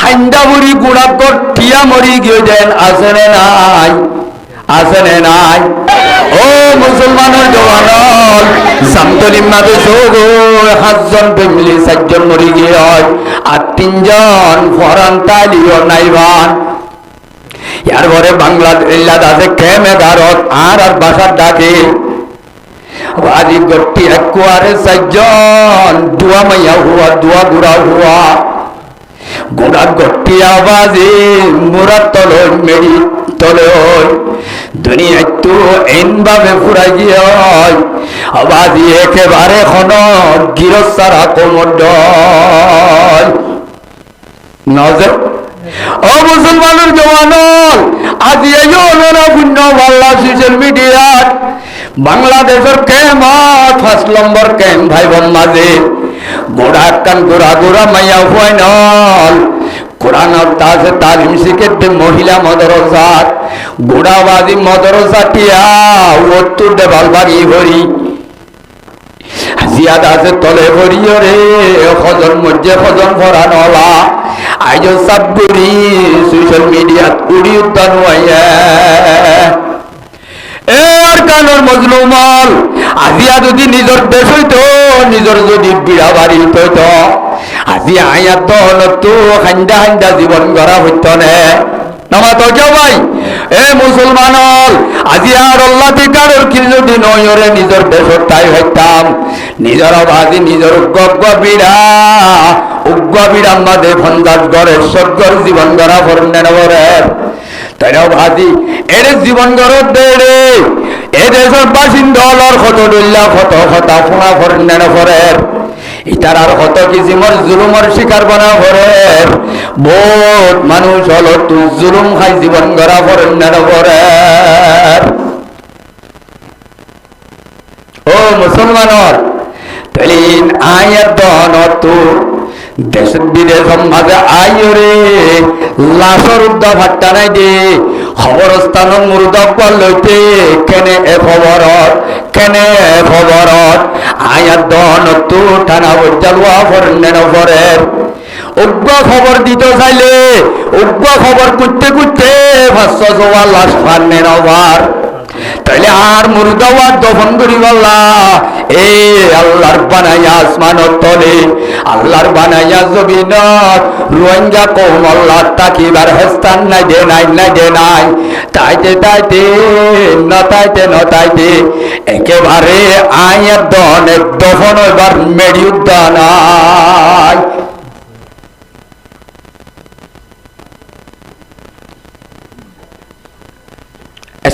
হাইন্দাবুড়ি গুড়া গঠিয়া মরি গিয়ে দেন আসেনে নাই আসেনে নাই ও মুসলমানের জওয়ান সামতলিম মাঝে সৌগো 7 জন ফ্যামিলি 4 জন মরি গিয়ে হয় আর 3 জন ফরান তালিও নাইবান ইয়ার পরে বাংলাদেশ আছে কেমে গারত আর বাসার ডাকে আজি গটি একবারে 4 জন দুয়া মাইয়া হুয়া দুয়া গুড়া হুয়া গুড়া গটি আওয়াজে মুরাদ তলে মেরি তলে দুনিয়া তো এনভাবে ফুরাই গিয়ে হয় আওয়াজে একেবারে খন গিরসারা কোমডল নজর ও মুসলমানের জওয়ান আজি আইও না পুণ্য বাংলা সোশ্যাল মিডিয়াত বাংলাদেশের কেমত 5 নম্বর কেম ভাই বোন মাঝে গোড়া কান গোড়া গোড়া মাইয়া হুয়াই নল কোরআন তাজে তালিম শিখে মহিলা মাদ্রাসাত গোড়াবাজি মাদ্রাসা টিয়া ওত্তর দেবাল বাড়ি হরি জিয়াদ আছে তলে ভরিও রে খজন মধ্যে খজন ফরান ওলা আইজ সাবুরি সোশ্যাল মিডিয়াত উড়ি উদ্যান হইয়া এর কানর মজলুমাল আজিয়া যদি নিজের দেশ হইতো নিজের যদি বিড়া বাড়ি হইতো আজি আয়া তো হান্দা হান্দা জীবন গড়া হইতো নে নামা তো কেউ ভাই এ মুসলমান আজি আর আল্লাহ কারোর কি যদি নয়রে নিজের দেশত তাই হইতাম নিজের বাজি নিজের উগ্র বিড়া মাঝে ফন্দাজ গড়ে স্বর্গর জীবন গড়া ফরনে নবরের তাইও ভাজি এর জীবন গড়ত দেড়ে এ দেশের বাসিন্দা হলর কত ডল্লা কত কথা ফোনা ফরনে নবরের ইটার আর কত কিসিমর জুলুমর শিকার বনা ফরের বহুত মানুষ হল তুই জুলুম খাই জীবন গড়া ফরনে নবরের ও মুসলমানর তেলিন আয়াত দন তু দেশ বিদেশ মাঝে আইও রে লাশর উদ্দা ভাট্টা নাই দে খবরস্থান মুরুদক লইতে কেনে এ খবরত আয়াত দন তু টানা বজ্জালুয়া ফরনে নফরের উগ্র খবর দিতে চাইলে উগ্র খবর করতে করতে 500 লাশ ফান্নে নবার তাইলে আর মুরুদাওয়া দফন করি বললা এ আল্লাহর বানাইয়া আসমানত তলে আল্লাহর বানাইয়া জমিনত রোহিঙ্গা কৌম আল্লাহ তাকিবার হেস্তান নাই দে নাই তাইতে নতাইতে একেবারে আয়াত দন দফন এবার মেডি উদ্যানায়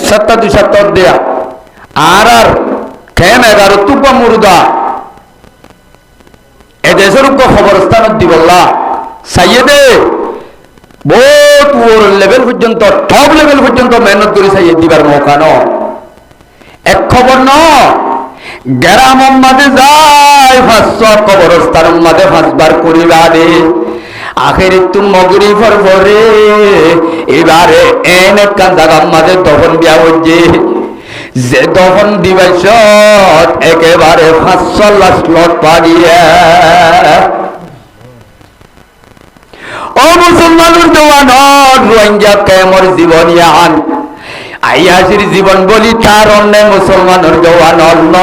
সত্তা 2 সত্তর দেয়া আর কেম 11 তুপা মুরুদা এদেশের খবরস্থান দিবল্লা সাইয়েদে বহুত ওর লেভেল পর্যন্ত টপ লেভেল পর্যন্ত মেহনত করে সাইয়ে দিবার মৌকা ন এক খবর ন গ্রাম মাঝে যায় 500 কবরস্থান মাঝে 5 বার করিবা দে আখের তুম মগরি ফরফরে এবারে এন কান জায়গার মাঝে দফন বিয়া হচ্ছে যে দফন দিবাইছ একেবারে 500 লাখ লট পাগিয়ে ও মুসলমানের জওয়ান রোহিঙ্গা কেমর জীবন ইয়ান আইয়াসির জীবন বলি তার অন্য মুসলমানের জওয়ান ন